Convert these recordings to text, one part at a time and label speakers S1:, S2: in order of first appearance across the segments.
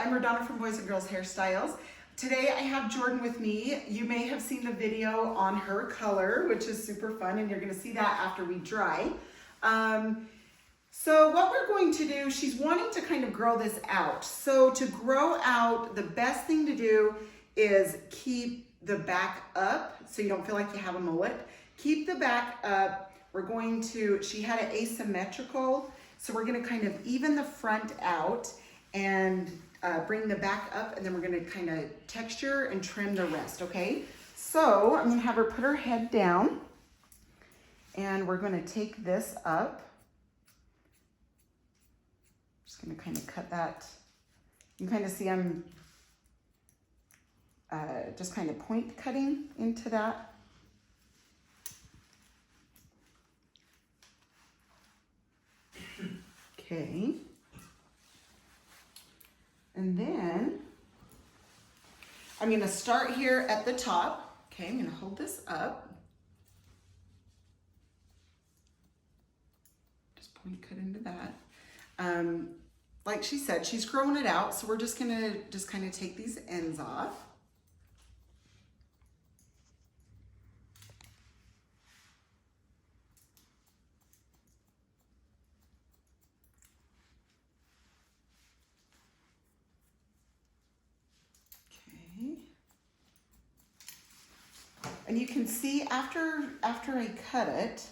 S1: I'm RaDona from Boys and Girls Hairstyles. Today I have Jordan with me. You may have seen the video on her color, which is super fun, and you're gonna see that after we dry. So what we're going to do, she's wanting to kind of grow this out. So to grow out, the best thing to do is keep the back up so you don't feel like you have a mullet. Keep the back up. We're going to, she had it asymmetrical, so we're gonna kind of even the front out and bring the back up, and then we're gonna kind of texture and trim the rest, okay? So I'm gonna have her put her head down, and we're gonna take this up. Just gonna kind of cut that. You can kind of see I'm just kind of point cutting into that. Okay. And then I'm gonna start here at the top. Okay, I'm gonna hold this up. Just point cut into that. Like she said, she's growing it out, so we're just gonna kind of take these ends off. And you can see after I cut it,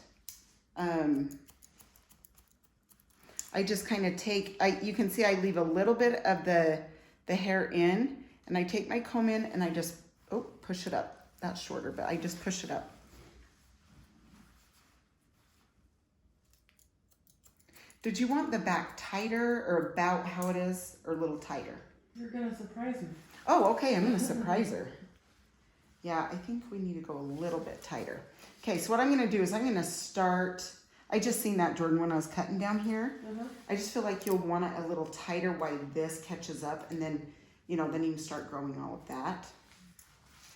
S1: I just kind of take, you can see I leave a little bit of the hair in, and I take my comb in and I just, push it up. That's shorter, but I just push it up. Did you want the back tighter or about how it is, or a little tighter?
S2: You're gonna surprise me.
S1: Oh, okay, I'm gonna surprise her. Yeah, I think we need to go a little bit tighter. Okay, so what I'm gonna do is I'm gonna start, I just seen that, Jordan, when I was cutting down here. I just feel like you'll want it a little tighter while this catches up, and then, you know, then you can start growing all of that.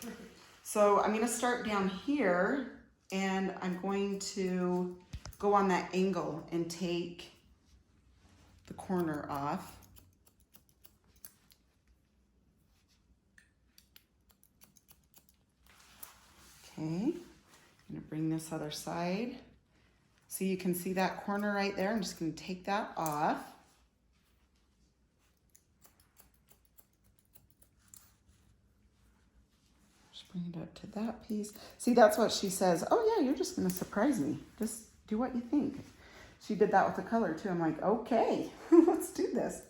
S2: Perfect.
S1: So I'm gonna start down here, and I'm going to go on that angle and take the corner off. Okay, I'm gonna bring this other side. So you can see that corner right there. I'm just gonna take that off. Just bring it up to that piece. See, that's what she says. Oh yeah, you're just gonna surprise me. Just do what you think. She did that with the color too. I'm like, okay, let's do this.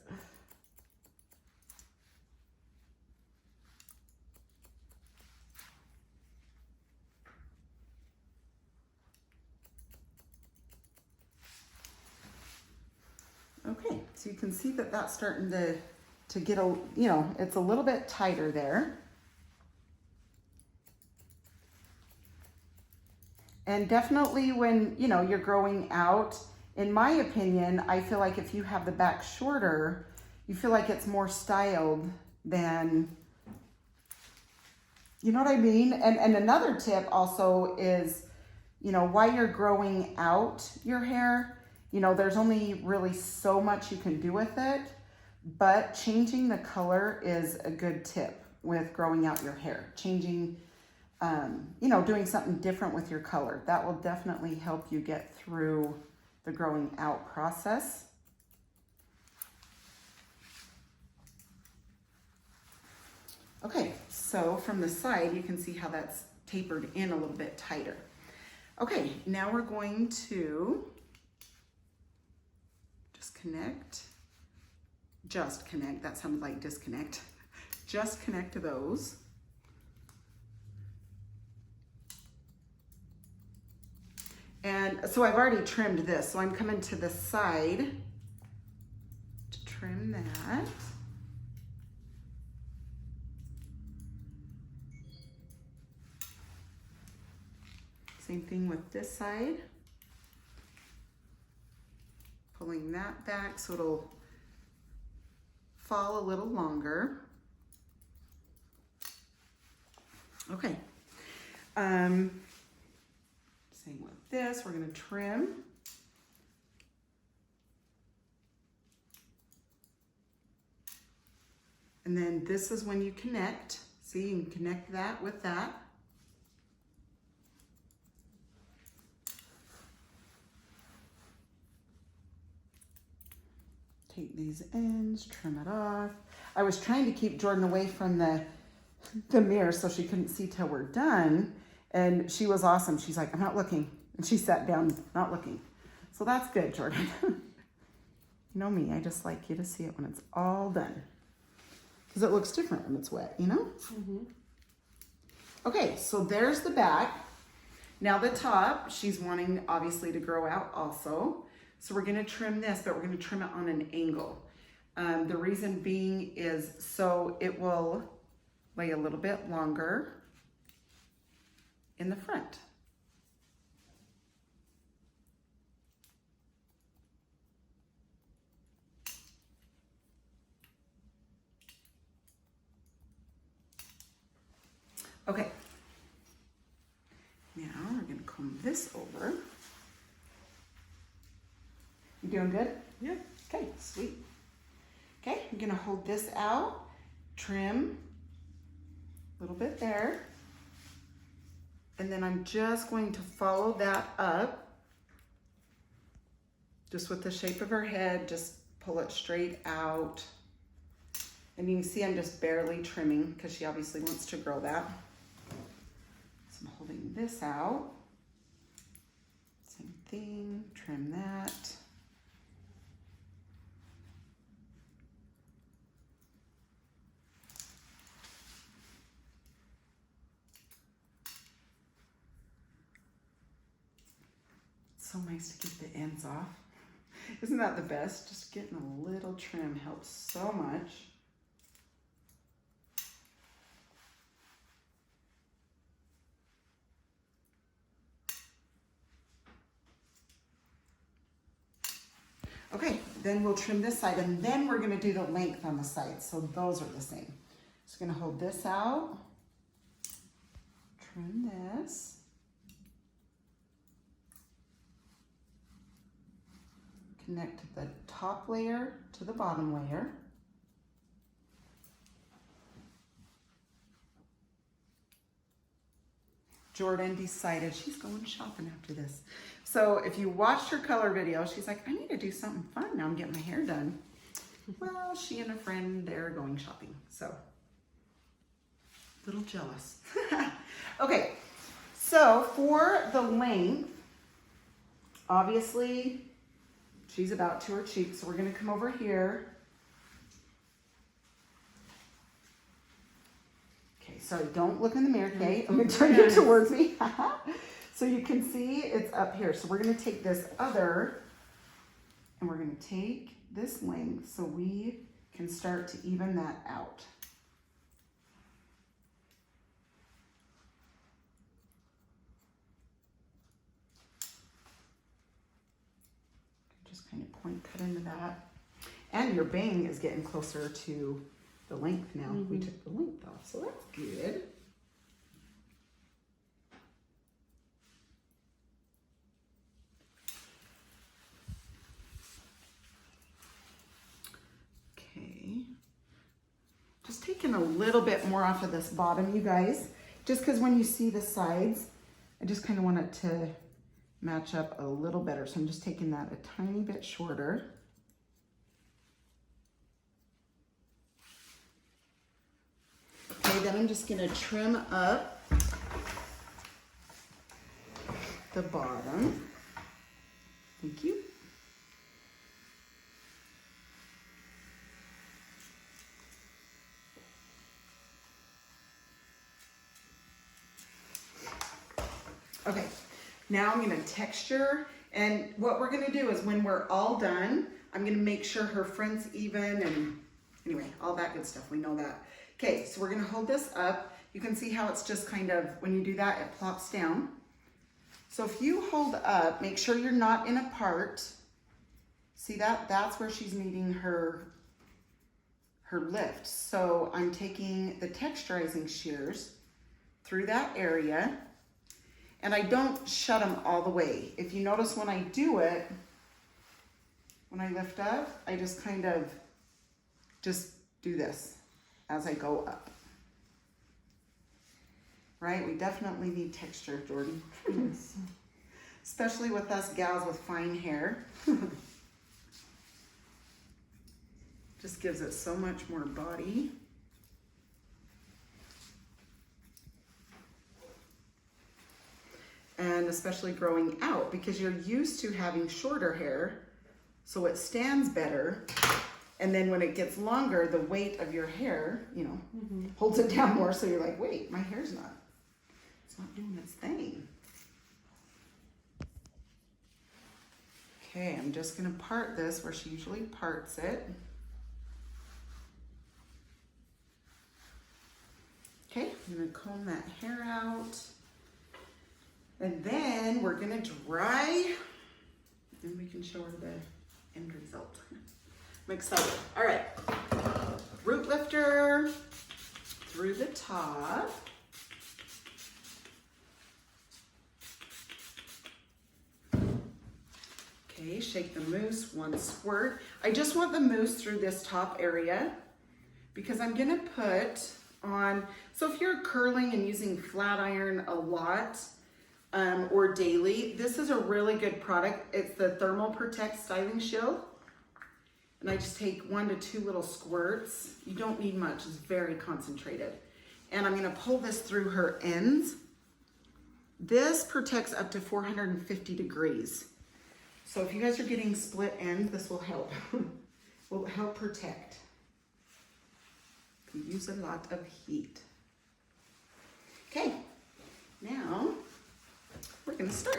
S1: Okay, so you can see that that's starting to get a, you know, it's a little bit tighter there. And definitely when, you know, you're growing out, in my opinion, I feel like if you have the back shorter, you feel like it's more styled than, you know what I mean? And another tip also is, you know, while you're growing out your hair, you know, there's only really so much you can do with it, but changing the color is a good tip with growing out your hair. Changing, you know, doing something different with your color. That will definitely help you get through the growing out process. Okay, so from the side, you can see how that's tapered in a little bit tighter. Okay, now we're going to just connect, that sounded like disconnect. Just connect those. And so I've already trimmed this, so I'm coming to the side to trim that. Same thing with this side. Pulling that back so it'll fall a little longer. Okay. Same with this, we're gonna trim. And then this is when you connect. See, you can connect that with that. Take these ends, trim it off. I was trying to keep Jordan away from the mirror so she couldn't see till we're done. And she was awesome. She's like, I'm not looking. And she sat down, not looking. So that's good, Jordan. You know me, I just like you to see it when it's all done. Because it looks different when it's wet, you know?
S2: Mm-hmm.
S1: Okay, so there's the back. Now the top, she's wanting obviously to grow out also. So we're gonna trim this, but we're gonna trim it on an angle. The reason being is so it will lay a little bit longer in the front. Okay, now we're gonna comb this over. You doing good?
S2: Yeah.
S1: Okay, sweet. Okay, I'm gonna hold this out, trim a little bit there, and then I'm just going to follow that up, just with the shape of her head, just pull it straight out. And you can see I'm just barely trimming because she obviously wants to grow that. So I'm holding this out. Same thing, trim that. So nice to get the ends off. Isn't that the best? Just getting a little trim helps so much. Okay, then we'll trim this side and then we're gonna do the length on the side. So those are the same. So I'm gonna hold this out, trim this. Connect the top layer to the bottom layer. Jordan decided she's going shopping after this. So if you watched her color video, she's like, I need to do something fun. Now I'm getting my hair done. Well, she and a friend, they're going shopping. So, a little jealous. Okay, so for the length, obviously, she's about to her cheek. So we're gonna come over here. Okay, sorry, don't look in the mirror, Kate. I'm gonna turn you towards me. So you can see it's up here. So we're gonna take this other and we're gonna take this length so we can start to even that out. Just kind of point cut into that. And your bang is getting closer to the length now. We took the length off, so that's good. Okay. Just taking a little bit more off of this bottom, you guys. Just because when you see the sides, I just kind of want it to match up a little better. So I'm just taking that a tiny bit shorter. Okay, then I'm just gonna trim up the bottom. Thank you. Okay, now I'm gonna texture, and what we're gonna do is when we're all done, I'm gonna make sure her front's even, and anyway, all that good stuff, we know that. Okay, so we're gonna hold this up. You can see how it's just kind of, when you do that, it plops down. So if you hold up, make sure you're not in a part. See that? That's where she's needing her lift. So I'm taking the texturizing shears through that area, and I don't shut them all the way. If you notice when I do it, when I lift up, I just kind of just do this. as I go up. Right? We definitely need texture, Jordan.
S2: Yes.
S1: Especially with us gals with fine hair. Just gives it so much more body. And especially growing out, because you're used to having shorter hair, so it stands better. And then when it gets longer, the weight of your hair, you know, holds it down more. So you're like, wait, my hair's it's not doing its thing. Okay, I'm just gonna part this where she usually parts it. Okay, I'm gonna comb that hair out. And then we're gonna dry, and we can show her the end result. I'm excited. All right, root lifter through the top. Okay, shake the mousse, one squirt. I just want the mousse through this top area because I'm gonna put on, so if you're curling and using flat iron a lot or daily, this is a really good product. It's the Thermal Protect Styling Shield. And I just take 1 to 2 little squirts. You don't need much, it's very concentrated. And I'm gonna pull this through her ends. This protects up to 450 degrees. So if you guys are getting split ends, this will help. Will help protect. You use a lot of heat. Okay, now we're gonna start.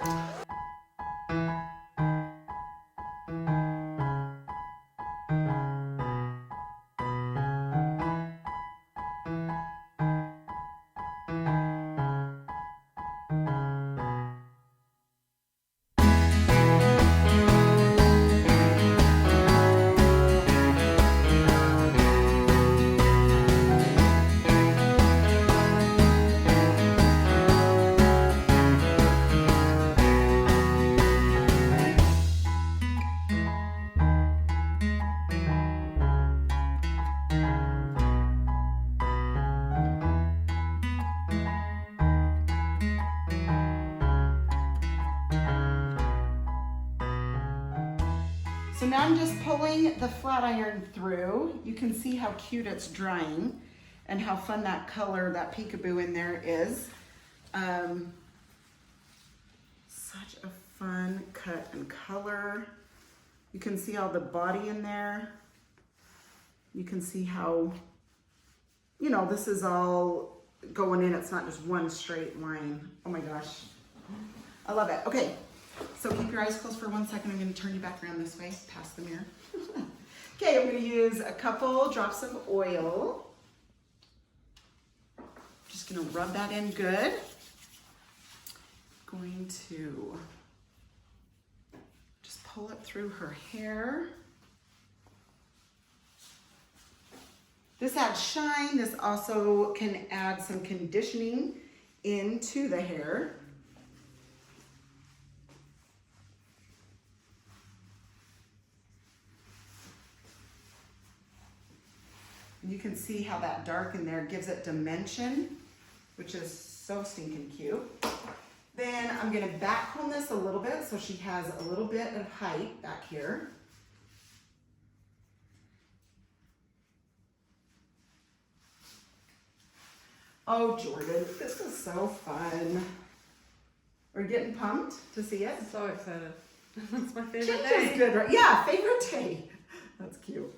S1: So now I'm just pulling the flat iron through. You can see how cute it's drying and how fun that color, that peekaboo in there is. Such a fun cut and color. You can see all the body in there. You can see how, you know, this is all going in. It's not just one straight line. Oh my gosh. I love it. Okay. So keep your eyes closed for 1 second. I'm going to turn you back around this way, past the mirror. Okay, I'm going to use a couple drops of oil. Just going to rub that in good. Going to just pull it through her hair. This adds shine. This also can add some conditioning into the hair. You can see how that dark in there gives it dimension, which is so stinking cute. Then I'm gonna back comb this a little bit so she has a little bit of height back here. Oh, Jordan, this is so fun. Are you getting pumped to see it?
S2: So excited. That's my favorite
S1: Change
S2: day.
S1: is good, right? Yeah, favorite day. That's cute.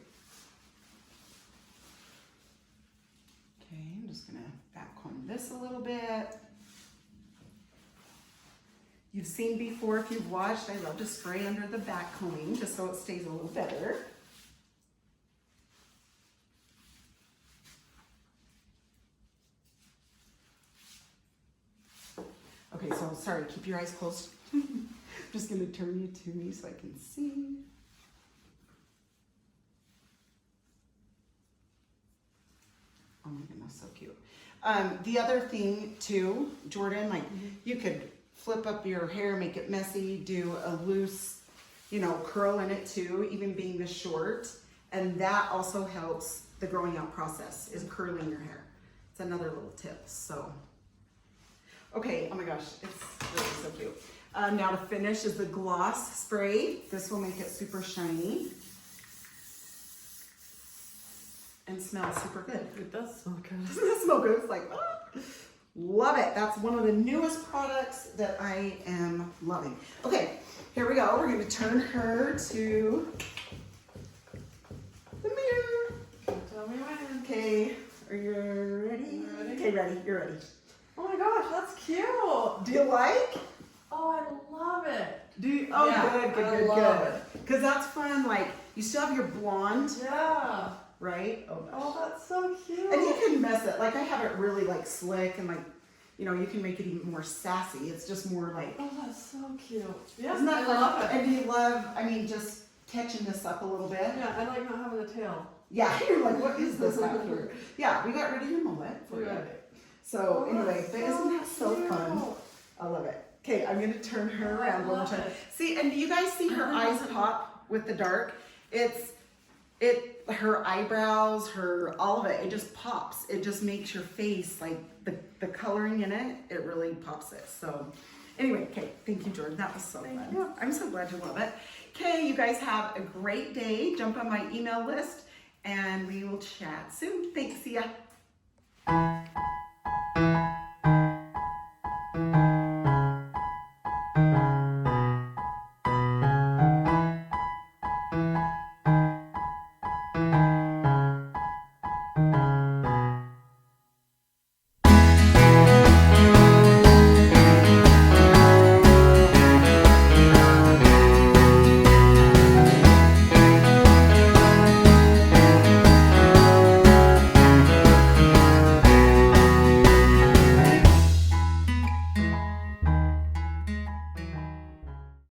S1: Okay, I'm just gonna back comb this a little bit. You've seen before, if you've watched, I love to spray under the back combing just so it stays a little better. Okay, so sorry, keep your eyes closed. I'm just gonna turn you to me so I can see. Oh my goodness, so cute. The other thing too, Jordan, like you could flip up your hair, make it messy, do a loose, you know, curl in it too, even being this short. And that also helps the growing out process is curling your hair. It's another little tip, so. Okay, oh my gosh, it's really so cute. Now to finish is the gloss spray. This will make it super shiny and smell super good.
S2: It does smell good.
S1: Doesn't it smell good? It's like, ah. Love it. That's one of the newest products that I am loving. Okay, here we go. We're going to turn her to the mirror.
S2: Tell me when.
S1: Okay, are you ready?
S2: Ready?
S1: Okay, ready. You're ready.
S2: Oh my gosh, that's cute.
S1: Do you like?
S2: Oh, I love it.
S1: Do you? Oh,
S2: Yeah, I love it.
S1: Because that's fun. Like, you still have your blonde,
S2: Yeah.
S1: right? Oh, gosh.
S2: Oh, that's so cute.
S1: And you can mess it. Like, I have it really, like, slick and, like, you know, you can make it even more sassy. It's just more like,
S2: Oh, that's so cute. Yeah,
S1: isn't that
S2: I
S1: fun?
S2: love it.
S1: And do you love, I mean, just catching this up a little bit?
S2: Yeah, I like not having a tail.
S1: Yeah, you're like, what is this out here? Yeah, we got rid of your mullet for you.
S2: Right.
S1: So
S2: Oh,
S1: anyway,
S2: that's
S1: but isn't that so
S2: cute.
S1: fun? I love it. Okay, I'm gonna turn her
S2: Oh, I
S1: around one more
S2: love
S1: time.
S2: it.
S1: See, and do you guys see her eyes pop with the dark? Her eyebrows, all of it, it just pops. It just makes your face, like the coloring in it, it really pops it. So anyway, okay, thank you, Jordan. That was so fun.
S2: you.
S1: I'm so glad you love it. Okay, you guys have a great day. Jump on my email list and we will chat soon. Thanks, see ya.